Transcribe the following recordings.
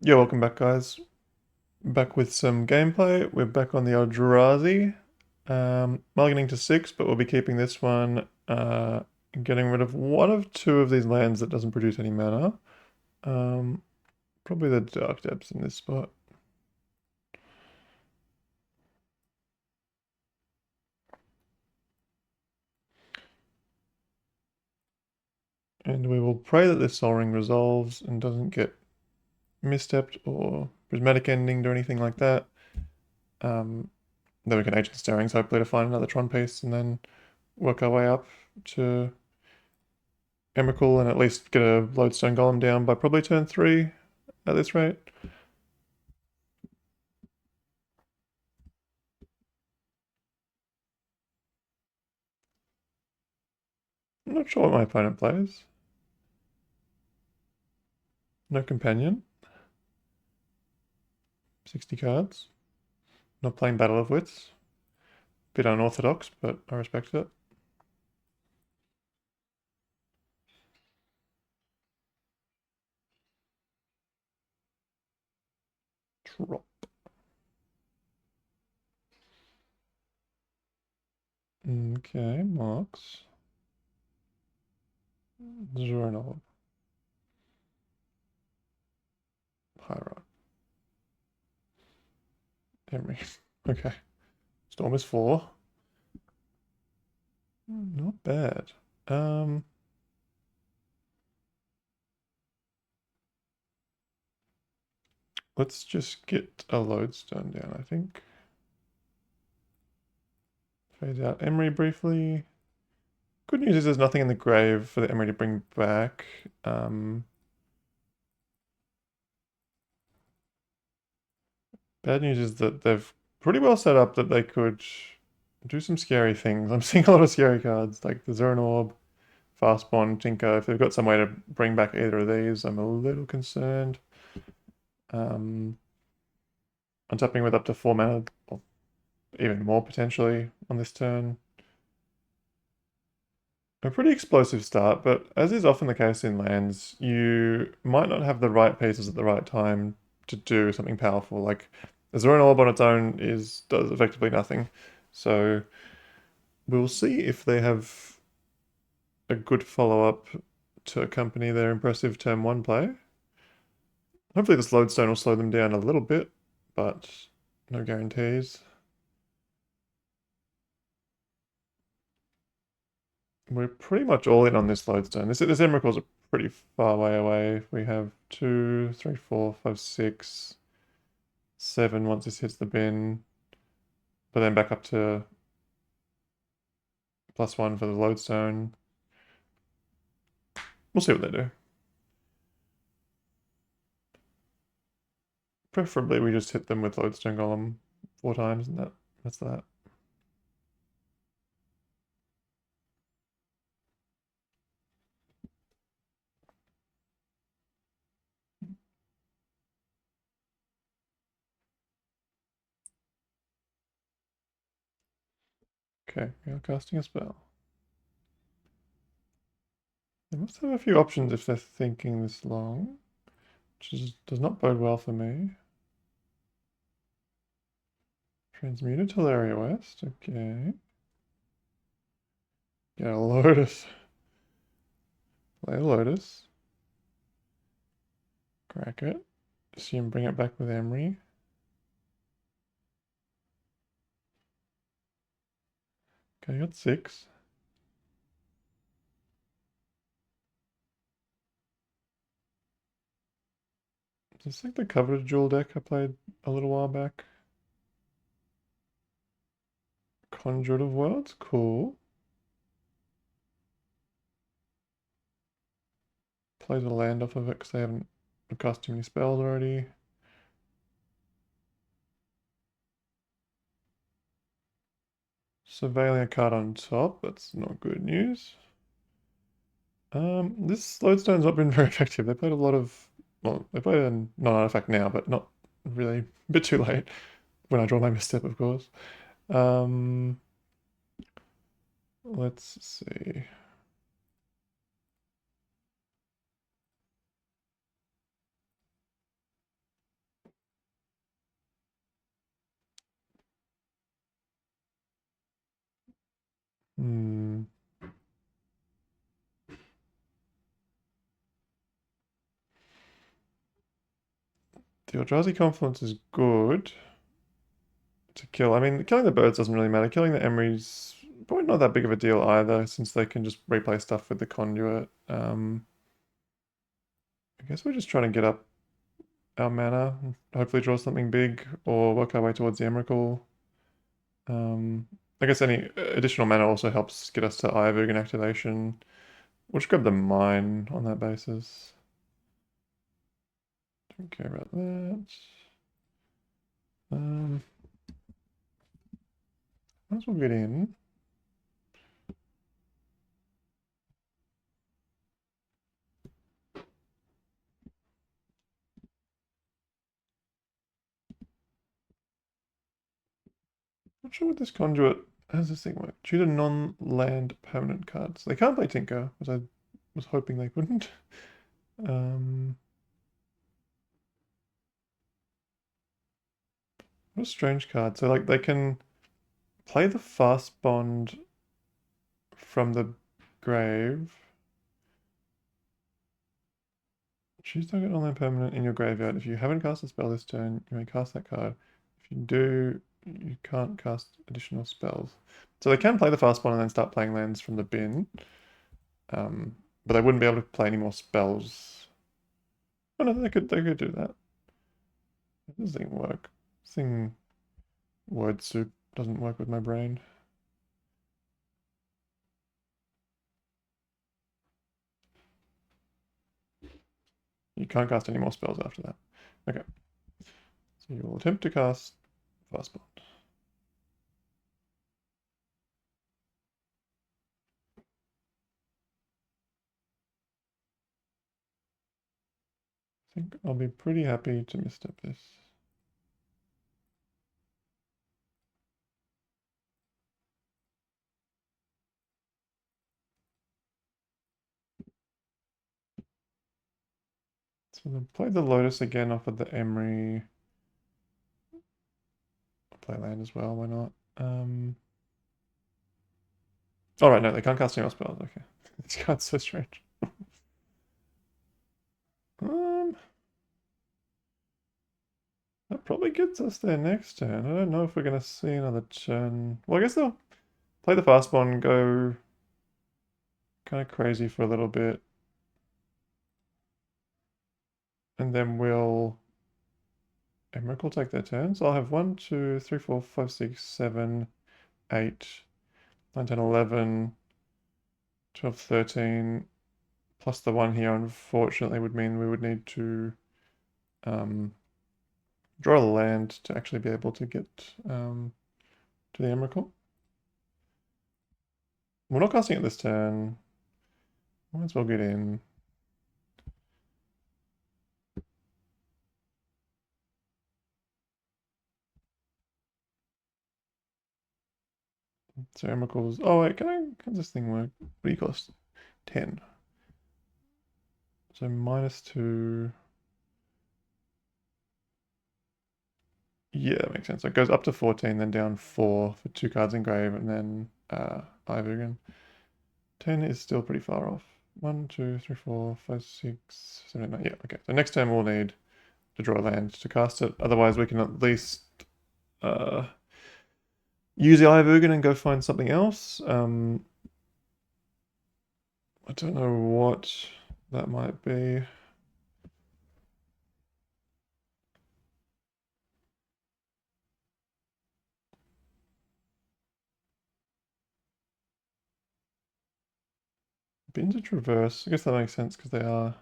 Yeah, welcome back, guys. Back with some gameplay. We're back on the Eldrazi. Mulliganing to 6, but we'll be keeping this one. Getting rid of one of two of these lands that doesn't produce any mana. Um, Probably the Dark Depths in this spot. And we will pray that this Sol Ring resolves and doesn't get misstepped or prismatic ending or anything like that. Then we can Ancient Stirrings, hopefully, to find another Tron piece and then work our way up to Emrakul and at least get a Lodestone Golem down by probably turn 3 at this rate. I'm not sure what my opponent plays. No companion. 60 cards. Not playing Battle of Wits. Bit unorthodox, but I respect it. Drop. Okay, marks. Journal. Hierarch. Emery. Okay. Storm is 4. Not bad. Let's just get a Lodestone down, I think. Phase out Emery briefly. Good news is there's nothing in the grave for the Emery to bring back. Bad news is that they've pretty well set up that they could do some scary things. I'm seeing a lot of scary cards, like the Zern Orb, Fastbond, Tinker. If they've got some way to bring back either of these, I'm a little concerned. Um, Untapping with up to 4 mana, or even more potentially on this turn. A pretty explosive start, but as is often the case in lands, you might not have the right pieces at the right time to do something powerful. Like the Zern Orb on its own does effectively nothing. So we'll see if they have a good follow-up to accompany their impressive turn 1 play. Hopefully this Lodestone will slow them down a little bit, but no guarantees. We're pretty much all in on this Lodestone. This Emrakul's a pretty far way away. We have 2, 3, 4, 5, 6, 7 once this hits the bin, but then back up to +1 for the Lodestone. We'll see what they do. Preferably we just hit them with Lodestone Golem 4 times and that's that. Okay, we are casting a spell. They must have a few options if they're thinking this long, does not bode well for me. Transmuted Teleria West, okay. Get a Lotus. Play a Lotus. Crack it. Assume bring it back with Emery. Okay, got 6. Is this like the coveted jewel deck I played a little while back? Conjured of Worlds, cool. Plays a land off of it because they haven't cast too many spells already. Surveilling a card on top, that's not good news. This Lodestone's not been very effective. They played a lot of, well, they played a non-artifact now, but not really, a bit too late when I draw my misstep, of course. Um, let's see. Hmm. The Eldrazi Confluence is good to kill. I mean, killing the birds doesn't really matter. Killing the Emeries probably not that big of a deal either, since they can just replay stuff with the conduit. I guess we're just trying to get up our mana, and hopefully draw something big, or work our way towards the Emrakul. I guess any additional mana also helps get us to Eye activation. We'll just grab the mine on that basis. Don't care about that. Might as well get in. Not sure what this conduit. How does this thing work? Choose a non-land permanent cards. They can't play Tinker, which I was hoping they couldn't. What a strange card. So like they can play the fast bond from the grave. Choose target non-land permanent in your graveyard. If you haven't cast a spell this turn, you may cast that card. If you do, you can't cast additional spells. So they can play the fast bond and then start playing lands from the bin. But they wouldn't be able to play any more spells. Oh no, they could do that. This doesn't work. This thing word soup doesn't work with my brain. You can't cast any more spells after that. Okay. So you will attempt to cast fast bond. I think I'll be pretty happy to misstep this. So we'll play the Lotus again off of the Emery. I'll play land as well, why not? Oh right, no, they can't cast any more spells. Okay. This card's so strange. Um, that probably gets us there next turn. I don't know if we're gonna see another turn. Well, I guess they'll play the fast one, go kind of crazy for a little bit. And then we'll Emmerich will take their turn. So I'll have 1, 2, 3, 4, 5, 6, 7, 8, 9, 10, 11, 12, 13, plus the 1 here, unfortunately, would mean we would need to draw a land to actually be able to get to the Emrakul. We're not casting it this turn. Might as well get in. So Emrakul's. Oh wait, can this thing work? What do you cost? 10. So -2. Yeah, that makes sense. So it goes up to 14, then down 4 for 2 cards engraved, and then Ivy again. 10 is still pretty far off. 1, 2, 3, 4, 5, 6, 7, 8, 9. Yeah, okay. So next turn we'll need to draw a land to cast it. Otherwise, we can at least use the Eye of Ugin and go find something else. I don't know what that might be. Bin to traverse. I guess that makes sense because they are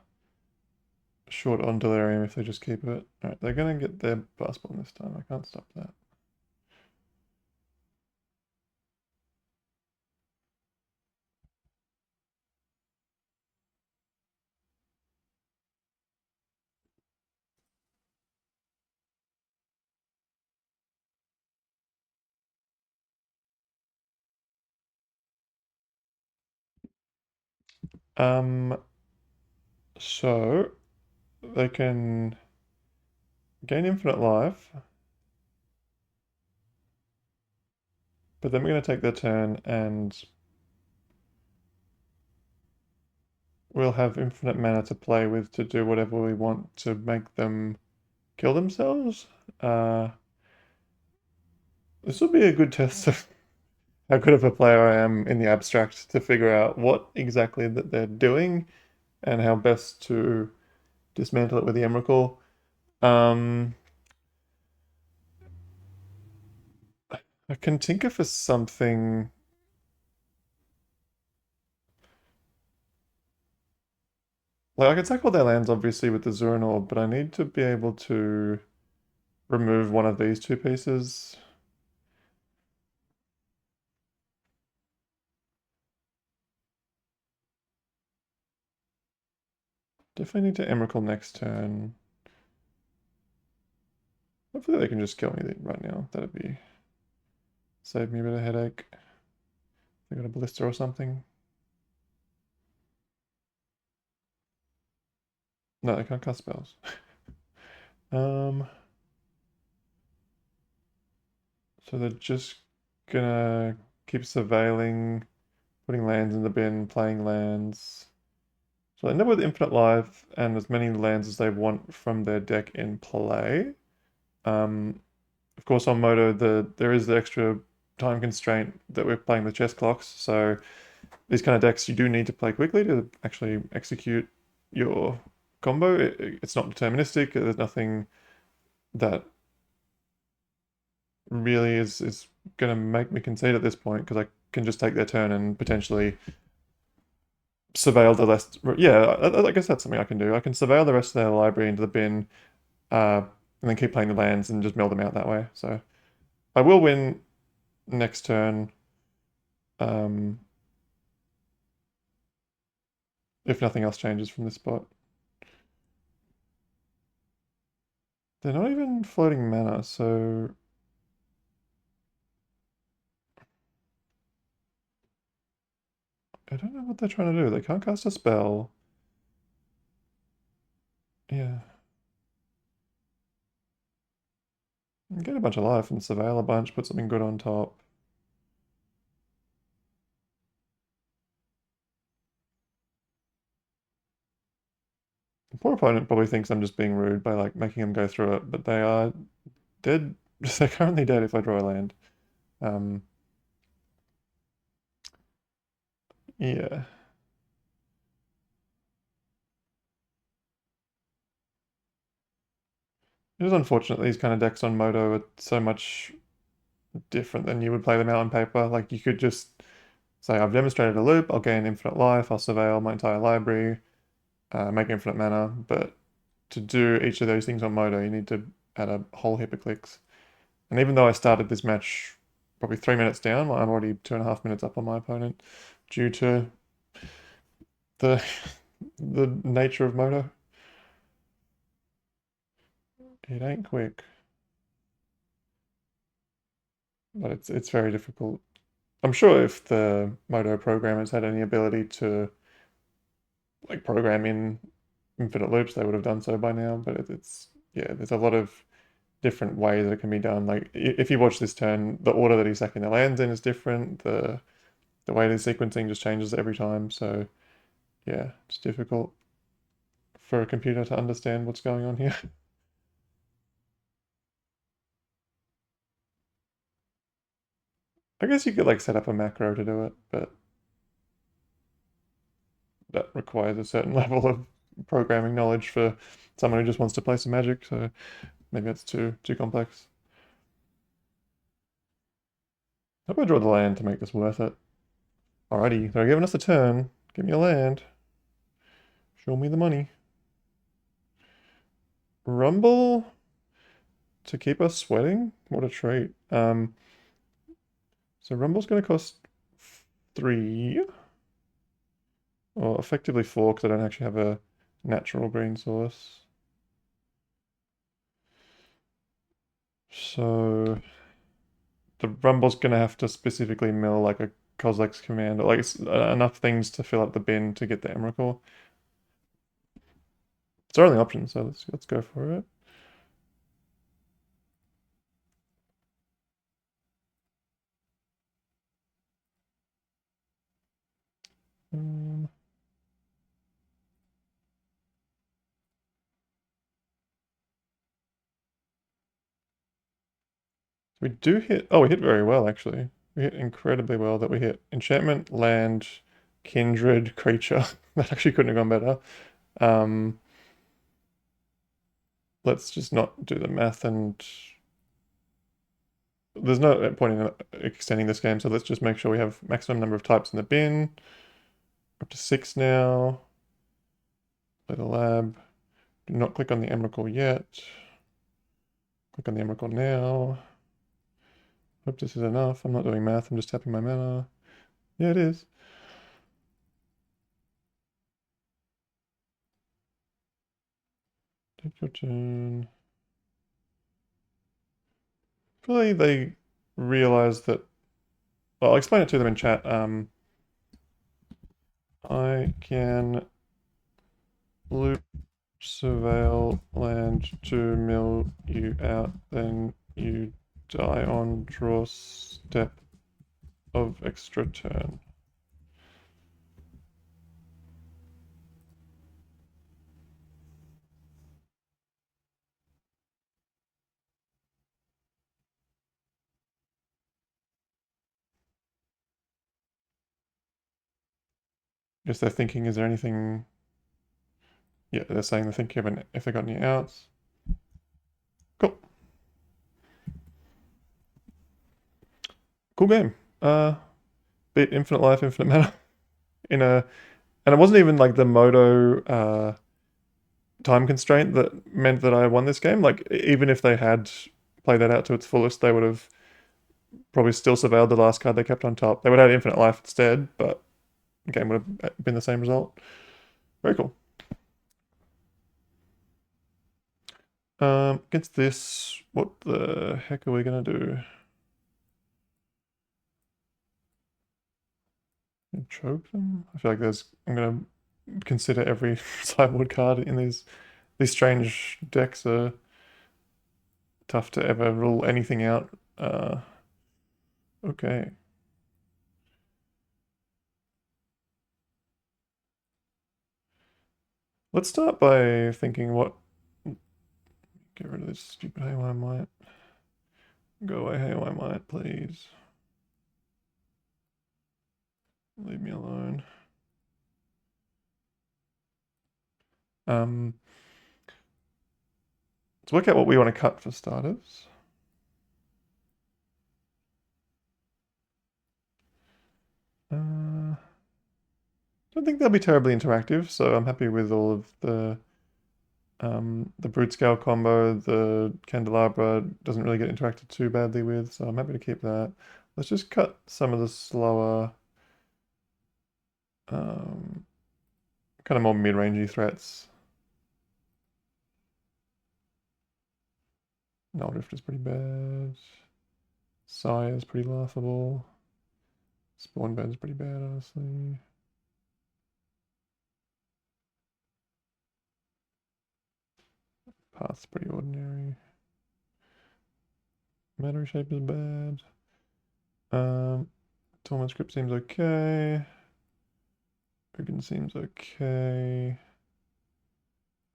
short on delirium if they just keep it. Alright, they're gonna get their fastball this time. I can't stop that. So they can gain infinite life, but then we're gonna take their turn and we'll have infinite mana to play with to do whatever we want to make them kill themselves. This will be a good test of how good of a player I am in the abstract to figure out what exactly that they're doing and how best to dismantle it with the Emrakul. Um, I can tinker for something. Like I can tackle their lands obviously with the Zuranor, but I need to be able to remove one of these two pieces. Definitely need to Emrakul next turn. Hopefully they can just kill me right now. That'd be save me a bit of headache. They got a blister or something. No, they can't cast spells. Um, so they're just gonna keep surveilling, putting lands in the bin, playing lands. So they end up with infinite life and as many lands as they want from their deck in play. Um, of course, on Moto, there is the extra time constraint that we're playing with chess clocks. So these kind of decks, you do need to play quickly to actually execute your combo. It's not deterministic. There's nothing that really is going to make me concede at this point because I can just take their turn and potentially surveil the rest. Yeah, I guess that's something I can do. I can surveil the rest of their library into the bin, and then keep playing the lands and just mill them out that way. So I will win next turn, um, if nothing else changes from this spot. They're not even floating mana, so I don't know what they're trying to do. They can't cast a spell. Yeah. Get a bunch of life and surveil a bunch, put something good on top. The poor opponent probably thinks I'm just being rude by like making them go through it, but they are dead. They're currently dead if I draw a land. Um, yeah. It is unfortunate these kind of decks on Moto are so much different than you would play them out on paper. Like you could just say, I've demonstrated a loop, I'll gain infinite life, I'll surveil my entire library, make infinite mana, but to do each of those things on Moto, you need to add a whole heap of clicks. And even though I started this match probably 3 minutes down, I'm already 2.5 minutes up on my opponent due to the the nature of Moto. It ain't quick, but it's very difficult. I'm sure if the Moto programmers had any ability to like program in infinite loops, they would have done so by now. But it's yeah, there's a lot of different ways that it can be done. Like if you watch this turn, the order that he's sacking the lands in is different. The way the sequencing just changes every time. So yeah, it's difficult for a computer to understand what's going on here. I guess you could like set up a macro to do it, but that requires a certain level of programming knowledge for someone who just wants to play some Magic. So maybe it's too complex. How about I draw the land to make this worth it? Alrighty, they're giving us a turn. Give me a land. Show me the money. Rumble to keep us sweating? What a treat. So Rumble's going to cost 3, or effectively 4 because I don't actually have a natural green source. So the Rumble's going to have to specifically mill like a Kozilek's command, or like it's enough things to fill up the bin to get the Emrakul. It's our only option, so let's go for it. Um, We do hit, oh, we hit very well actually. We hit incredibly well that we hit enchantment, land, kindred, creature. That actually couldn't have gone better. Um, let's just not do the math and there's no point in extending this game, so let's just make sure we have maximum number of types in the bin. Up to 6 now. Play the lab. Do not click on the Emrakul yet. Click on the Emrakul now. Hope this is enough. I'm not doing math, I'm just tapping my mana. Yeah, it is. Take your turn. Hopefully they realize that. Well, I'll explain it to them in chat. I can loop surveil land to mill you out, then you die on draw step of extra turn. Guess they're thinking, is there anything? Yeah, they're saying they're thinking of if they got any outs. Cool. Cool game. Beat Infinite Life, Infinite Mana in a, and it wasn't even like the Moto time constraint that meant that I won this game. Like even if they had played that out to its fullest, they would have probably still surveilled the last card they kept on top. They would have had Infinite Life instead, but the game would have been the same result. Very cool. Against this, what the heck are we gonna do? Choke them? I feel like I'm gonna consider every sideboard card in these strange decks are tough to ever rule anything out. Okay. Let's start by thinking what. Get rid of this stupid Haywire Might. Go away, Haywire Might, please. Leave me alone. Let's work out what we want to cut for starters. Don't think they'll be terribly interactive, so I'm happy with all of the brute scale combo. The candelabra doesn't really get interacted too badly with, so I'm happy to keep that. Let's just cut some of the slower, kind of more mid-rangey threats. Null Drift is pretty bad. Sire is pretty laughable. Spawn Bed is pretty bad, honestly. Path's pretty ordinary. Matter Shape is bad. Torment Script seems okay. Hogan seems okay.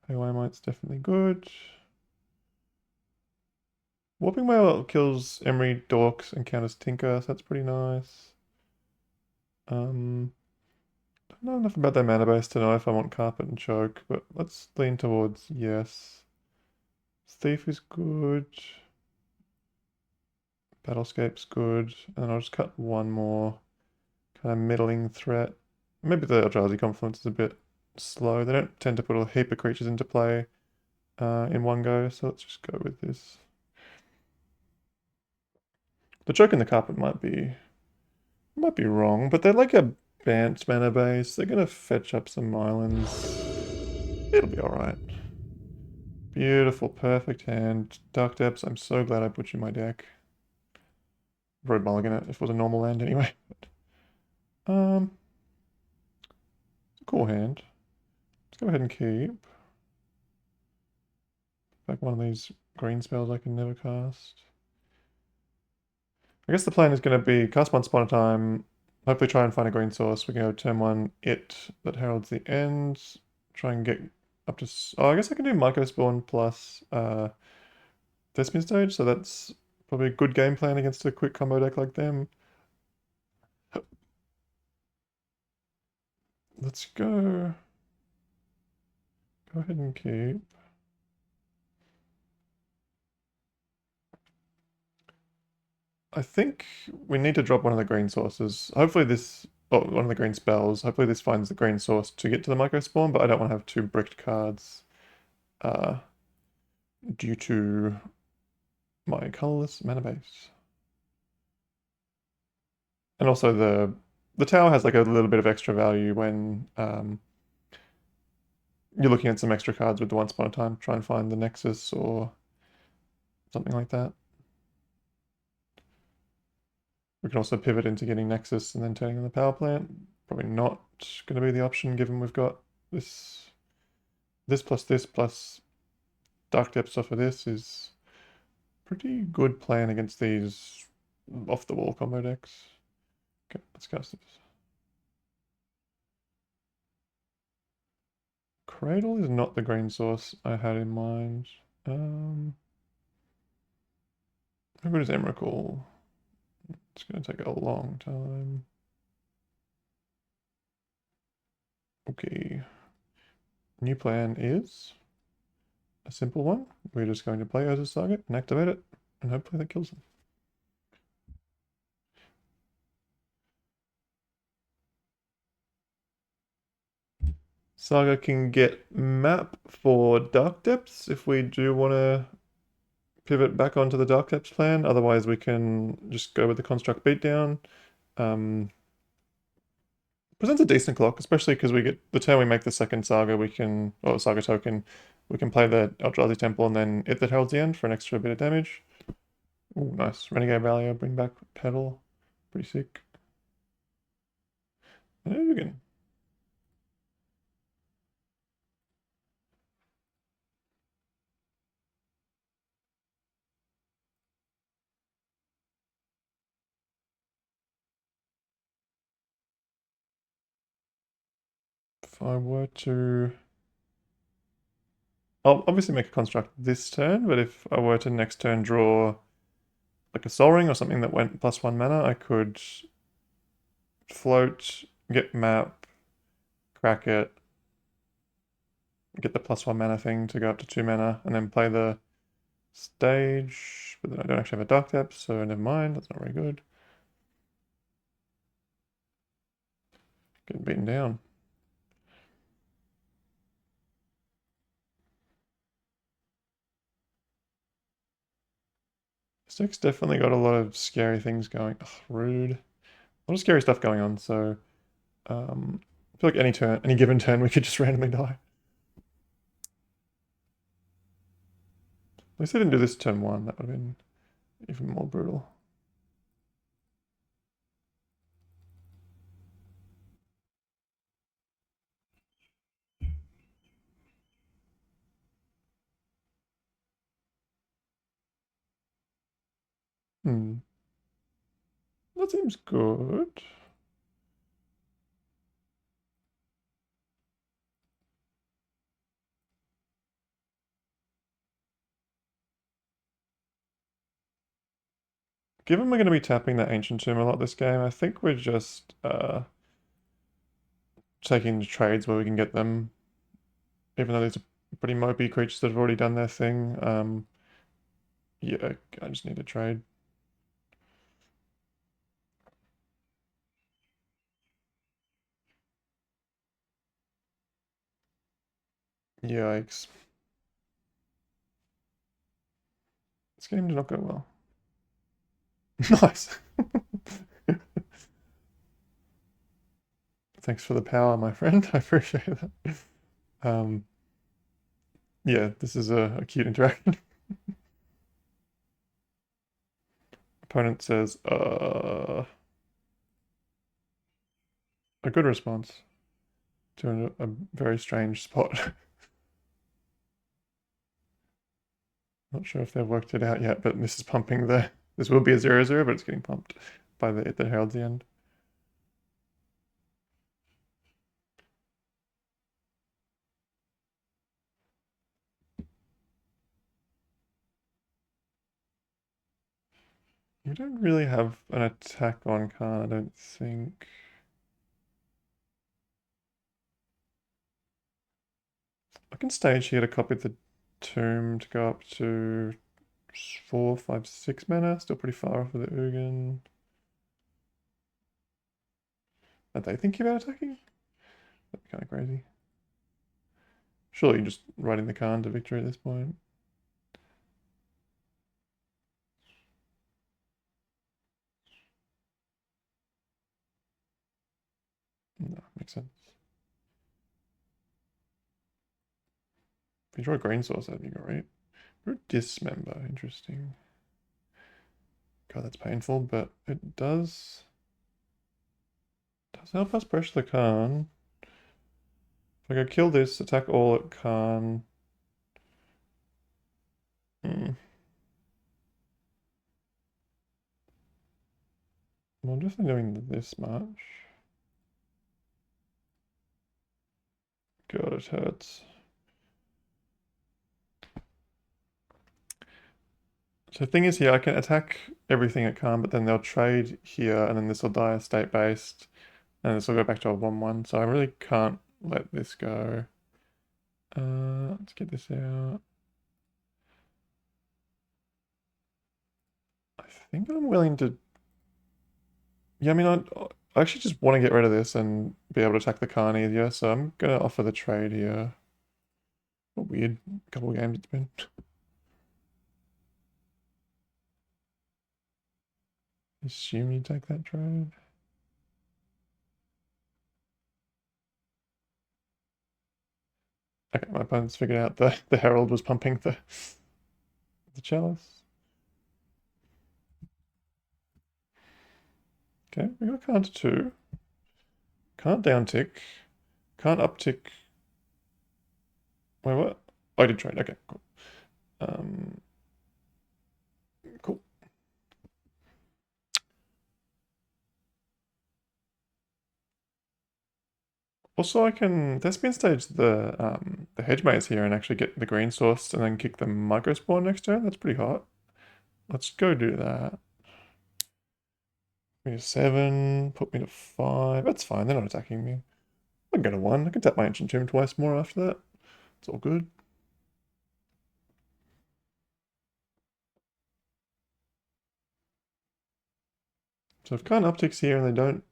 Haywire Might's definitely good. Warping Whale kills Emery, Dorks, and counters Tinker, so that's pretty nice. Don't know enough about their mana base to know if I want Carpet and Choke, but let's lean towards yes. Thief is good. Battlescape's good. And I'll just cut one more kind of middling threat. Maybe the Eldrazi Confluence is a bit slow. They don't tend to put a heap of creatures into play in one go, so let's just go with this. The Choke and the Carpet might be wrong, but they're like a Bant mana base. They're gonna fetch up some islands. It'll be alright. Beautiful, perfect hand. Dark Depths, I'm so glad I put you in my deck. Road mulligan it if it was a normal land anyway. But, it's a cool hand. Let's go ahead and keep. Back one of these green spells I can never cast. I guess the plan is going to be cast Once Upon a Time, hopefully try and find a green source. We can go turn one, it that heralds the end. Try and get up to. Oh, I guess I can do Myco Spawn plus Thespian Stage, so that's Probably a good game plan against a quick combo deck like them. Let's go. Go ahead and keep. I think we need to drop one of the green sources. Hopefully this, oh, one of the green spells. Hopefully this finds the green source to get to the micro spawn, but I don't want to have two bricked cards uh, due to my colorless mana base. And also the tower has like a little bit of extra value when you're looking at some extra cards with the Once Upon a Time. Try and find the Nexus or something like that. We can also pivot into getting Nexus and then turning on the power plant. Probably not going to be the option given we've got this plus Dark Depths off of this is pretty good plan against these off-the-wall combo decks. Okay, let's cast this. Cradle is not the green source I had in mind. How good is Emrakul? It's going to take a long time. Okay. New plan is a simple one. We're just going to play Urza's Saga and activate it, and hopefully that kills them. Saga can get map for Dark Depths if we do want to pivot back onto the Dark Depths plan. Otherwise, we can just go with the Construct Beatdown. Presents a decent clock, especially because we get the turn we make the second Saga, we can, or Saga token, we can play the Eldrazi Temple and then hit the Herald's End for an extra bit of damage. Ooh, nice. Renegade Valor, bring back Pedal. Pretty sick. And again. If I were to... I'll obviously make a construct this turn, but if I were to next turn draw like a Sol Ring or something that went +1 mana, I could float, get map, crack it, get the +1 mana thing to go up to 2 mana, and then play the stage, but then I don't actually have a Dark Depth, so never mind, that's not very good. Getting beaten down. This deck's definitely got a lot of scary things going. Ugh, rude. A lot of scary stuff going on, so I feel like any turn, any given turn, we could just randomly die. At least I didn't do this turn one, that would have been even more brutal. Hmm. That seems good. Given we're going to be tapping that Ancient Tomb a lot this game, I think we're just taking the trades where we can get them, even though these are pretty mopey creatures that have already done their thing. Yeah, I just need a trade. Yikes. This game did not go well. Nice. Thanks for the power, my friend. I appreciate that. Um, yeah, this is a cute interaction. Opponent says, a good response to a very strange spot. Not sure if they've worked it out yet, but this is pumping the... This will be a 0-0, but it's getting pumped by the Herald's End. We don't really have an attack on Khan, I don't think. I can stage here to copy the tomb to go up to 4, 5, 6 mana. Still pretty far off with the Ugin. Are they thinking about attacking? That'd be kind of crazy. Surely you're just riding the Khan to victory at this point. No, makes sense. If you draw a green source, that'd be great. Or a dismember, interesting. God, that's painful, but it does help us pressure the Khan. If I go kill this, attack all at Khan. Hmm. Well, I'm definitely doing this much. God, it hurts. So the thing is here, I can attack everything at Khan, but then they'll trade here, and then this will die state-based, and this will go back to a 1-1. So I really can't let this go. Let's get this out. I think I'm willing to... Yeah, I mean, I actually just want to get rid of this and be able to attack the Khan easier, so I'm going to offer the trade here. A weird couple of games it's been. Assume you take that trade. Okay, my opponent's figured out the Herald was pumping the chalice. Okay, we got a Khan to 2. Can't downtick. Can't uptick. Wait, what? Oh, I did trade. Okay, cool. Cool. Also, I can Thespian stage the hedge maze here and actually get the green source and then kick the micro spawn next turn. That's pretty hot. Let's go do that. Put me to 7, put me to 5. That's fine, they're not attacking me. I can go to 1. I can tap my Ancient Tomb twice more after that. It's all good. So if Khan upticks here and they don't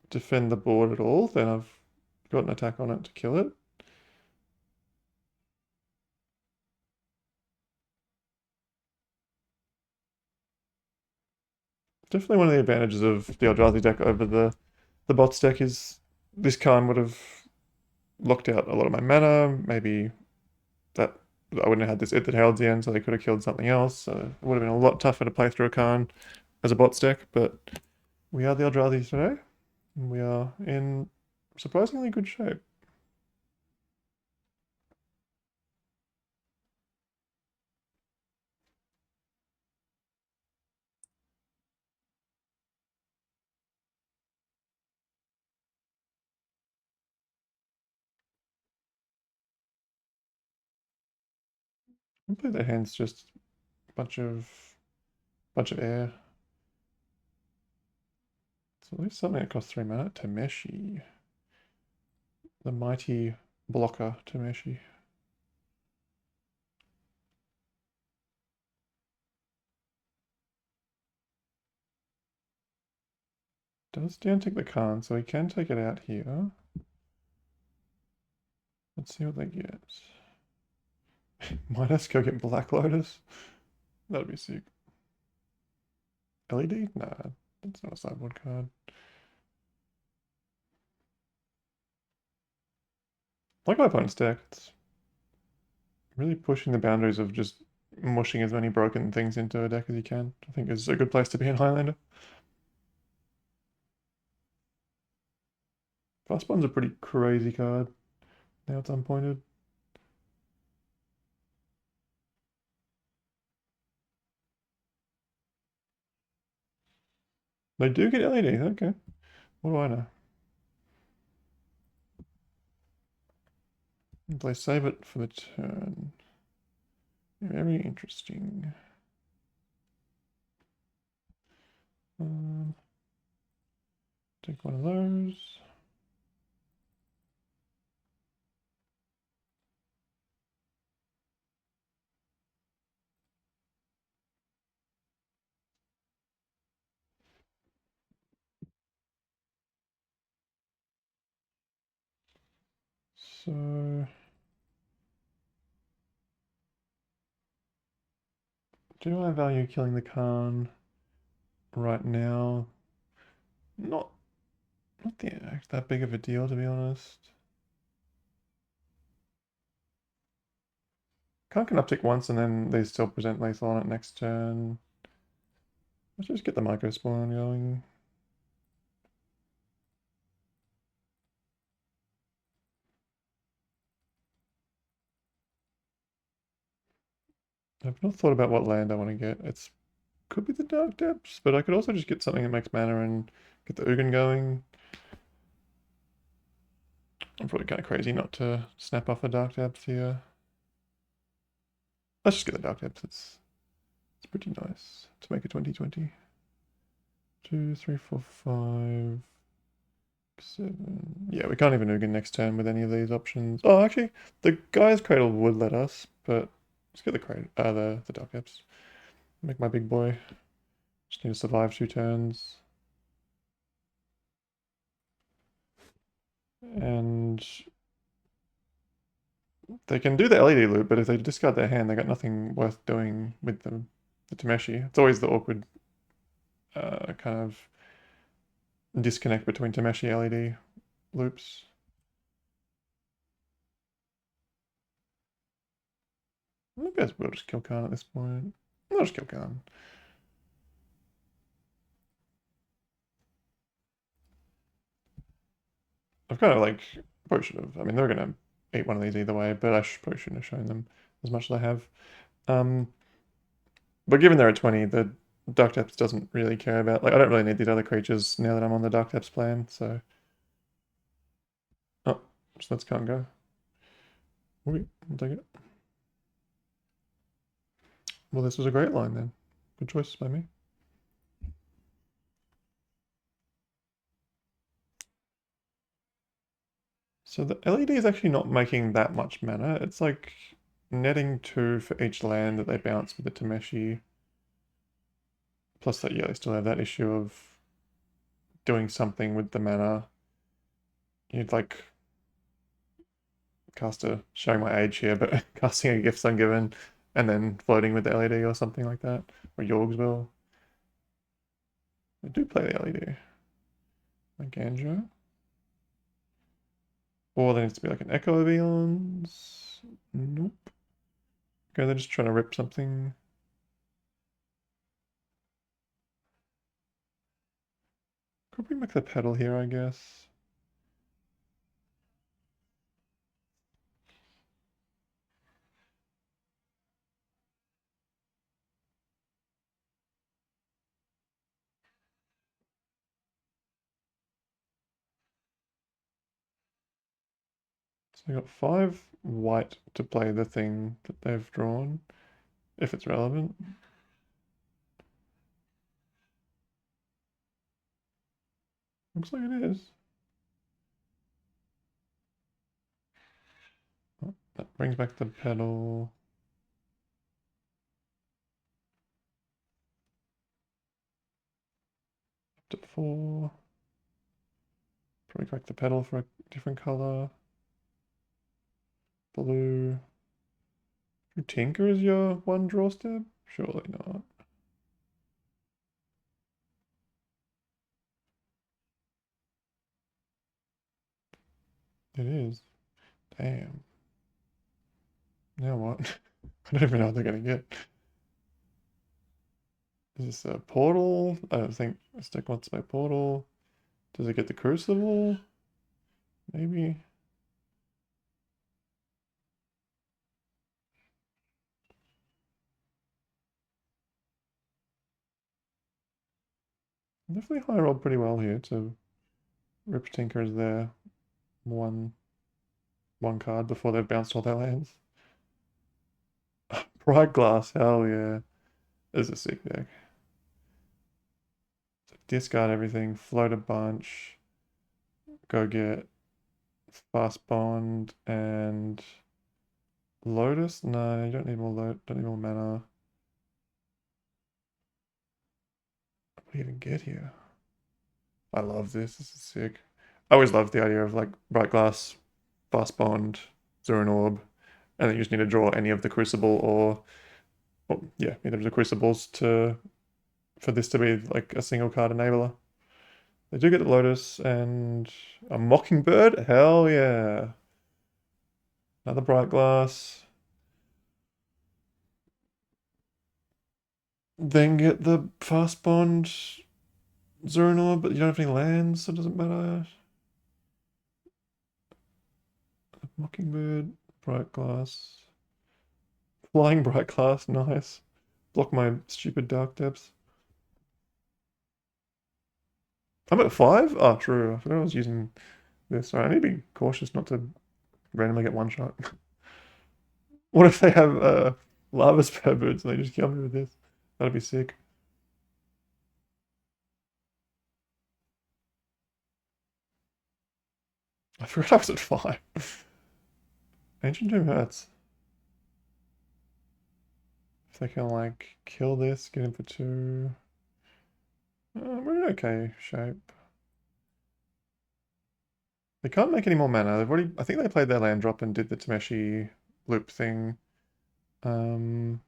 defend the board at all, then I've got an attack on it to kill it. Definitely one of the advantages of the Eldrazi deck over the bots deck is this Khan would have locked out a lot of my mana. Maybe that I wouldn't have had this Ith Herald's the end, so they could have killed something else. So it would have been a lot tougher to play through a Khan as a bots deck. But we are the Eldrazi today, and we are in surprisingly good shape. Hopefully their hand's just a bunch of air. So at least something that costs 3 mana. Tameshi. The mighty blocker Tameshi. Does Dan take the Khan, so he can take it out here. Let's see what they get. Might go get Black Lotus. That'd be sick. LED? Nah, that's not a sideboard card. Like my opponent's deck, it's really pushing the boundaries of just mushing as many broken things into a deck as you can. I think is a good place to be in Highlander. Fast Bond's a pretty crazy card. Now it's unpointed. They do get LEDs, okay. What do I know? They save it for the turn. Very interesting. Take one of those. So, do I value killing the Khan right now? Not, that big of a deal, to be honest. Khan can uptick once and then they still present lethal on it next turn. Let's just get the micro spawn going. I've not thought about what land I want to get. It's could be the Dark Depths, but I could also just get something that makes mana and get the Ugin going. I'm probably kind of crazy not to snap off a Dark Depths here. Let's just get the Dark Depths. It's pretty nice to make a 2020. 2, 3, 4, 5, 7. Yeah, we can't even Ugin next turn with any of these options. Oh, actually, the Guy's Cradle would let us, but let's get the cradle, the Dark Depths. Make my big boy. Just need to survive 2 turns. And they can do the LED loop, but if they discard their hand, they got nothing worth doing with the Tameshi. It's always the awkward kind of disconnect between Tameshi LED loops. I guess we'll just kill Khan at this point. I'll just kill Khan. I've kind of like, probably should have. I mean, they're going to eat one of these either way, but I probably shouldn't have shown them as much as I have. But given they're at 20, the Dark Depths doesn't really care about, like, I don't really need these other creatures now that I'm on the Dark Depths plan, so. Oh, so let's Khan go. Okay, I'll take it. Well, this was a great line then. Good choice by me. So the LED is actually not making that much mana. It's like netting 2 for each land that they bounce with the Tameshi. Plus that, yeah, they still have that issue of doing something with the mana. You'd like showing my age here, but casting a Gifts Ungiven and then floating with the LED or something like that. Or Yorg's will. I do play the LED. Like Ganjo. Or there needs to be like an Echo of Eons. Nope. Okay, they're just trying to rip something. Could we make the pedal here, I guess? So we got 5 white to play the thing that they've drawn, if it's relevant. Looks like it is. Oh, that brings back the pedal. Up to 4. Probably crack the pedal for a different color. Blue. Do Tinker is your 1 draw step? Surely not. It is. Damn. Now what? I don't even know what they're gonna get. Is this a portal? I don't think this deck wants to play portal. Does it get the crucible? Maybe. Definitely high rolled pretty well here to rip Tinker as their one card before they've bounced all their lands. Bright Glass, hell yeah. This is a sick deck. discard everything, float a bunch, go get fast bond and Lotus? No, you don't need more don't need more mana. What do you even get here? I love this. This is sick. I always loved the idea of like Bright Glass, Fast Bond, Zero and Orb, and then you just need to draw any of the Crucible or well, yeah, either of the Crucibles to for this to be like a single card enabler. They do get the Lotus and a Mockingbird. Hell yeah! Another Bright Glass. Then get the Fast Bond, Zero and Orb, but you don't have any lands, so it doesn't matter. Mockingbird, Bright Glass. Flying Bright Glass, nice. Block my stupid Dark Depths. I'm at 5? Oh, true. I forgot I was using this. Alright, I need to be cautious not to randomly get one shot. What if they have Lava Spare Boots and they just kill me with this? That'd be sick. I forgot I was at 5. Ancient Tomb hurts. If they can, like, kill this, get him for 2. We're in okay shape. They can't make any more mana. They've already, I think they played their land drop and did the Tameshi loop thing. Tameshi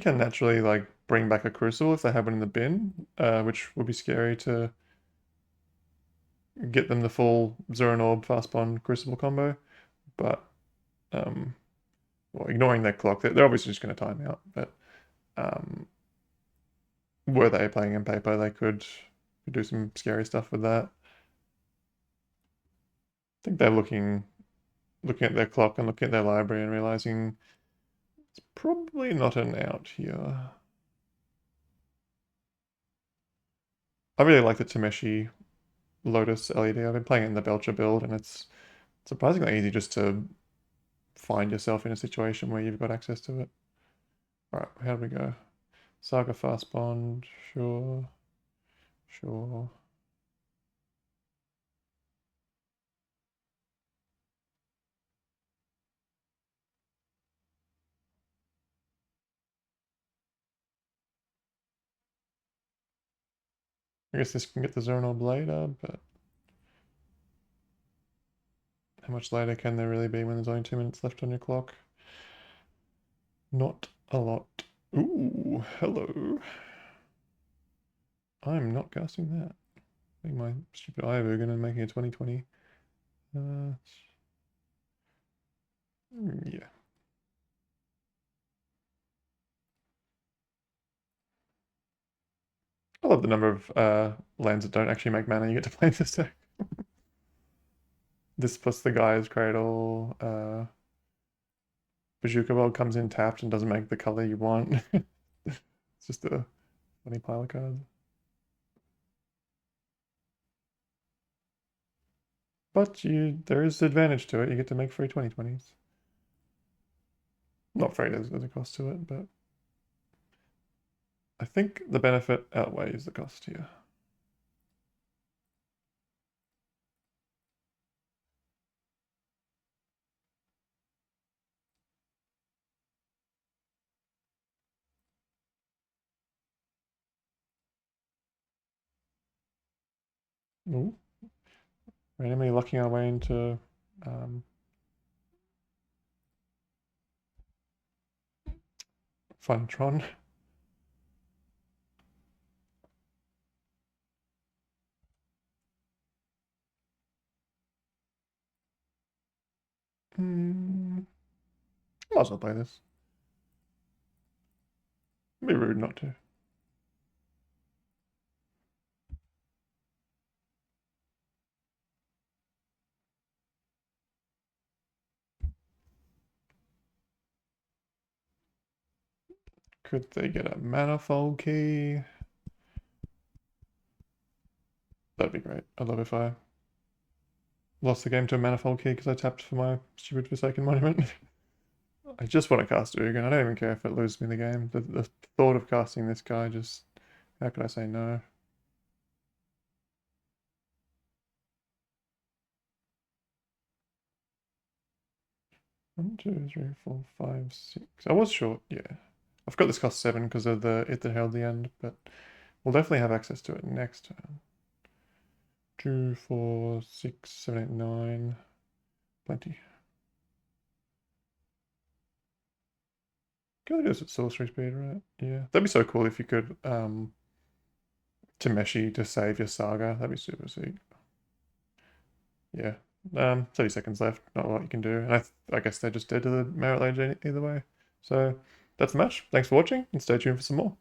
can naturally like bring back a Crucible if they have one in the bin, which would be scary to get them the full Zero and Orb Fast Bond Crucible combo. But well, ignoring their clock, they're obviously just going to time out. But were they playing in paper, they could do some scary stuff with that. I think they're looking at their clock and looking at their library and realizing it's probably not an out here. I really like the Tameshi Lotus LED. I've been playing it in the Belcher build, and it's surprisingly easy just to find yourself in a situation where you've got access to it. Alright, how do we go? Saga Fast Bond, sure. Sure. I guess this can get the Zonal later, but how much later can there really be when there's only 2 minutes left on your clock? Not a lot. Ooh, hello. I'm not casting that. Being my stupid Iovugan and making a 2020. Yeah. I love the number of lands that don't actually make mana you get to play in this deck. This plus the Guy's Cradle. Bazooka Ball comes in tapped and doesn't make the color you want. It's just a funny pile of cards. But there is advantage to it. You get to make free 2020s. Not free, there's a cost to it, but I think the benefit outweighs the cost here. Ooh. Randomly lucking our way into Funtron. Might as well play this. It'd be rude not to. Could they get a manifold key? That'd be great. I'd love if I lost the game to a manifold key because I tapped for my stupid Forsaken Monument. I just want to cast Ugin. I don't even care if it loses me the game. The thought of casting this guy just... How could I say no? One, two, three, four, five, six. I was short, yeah. I've got this cost 7 because of the It That Held the End, but we'll definitely have access to it next turn. 2, 4, 6, 7, 8, 9. Plenty. Gotta do this at sorcery speed, right? Yeah. That'd be so cool if you could Tameshi to save your saga. That'd be super sick. Yeah. 30 seconds left. Not a lot you can do. And I guess they're just dead to the Merit Lage either way. So that's the match. Thanks for watching and stay tuned for some more.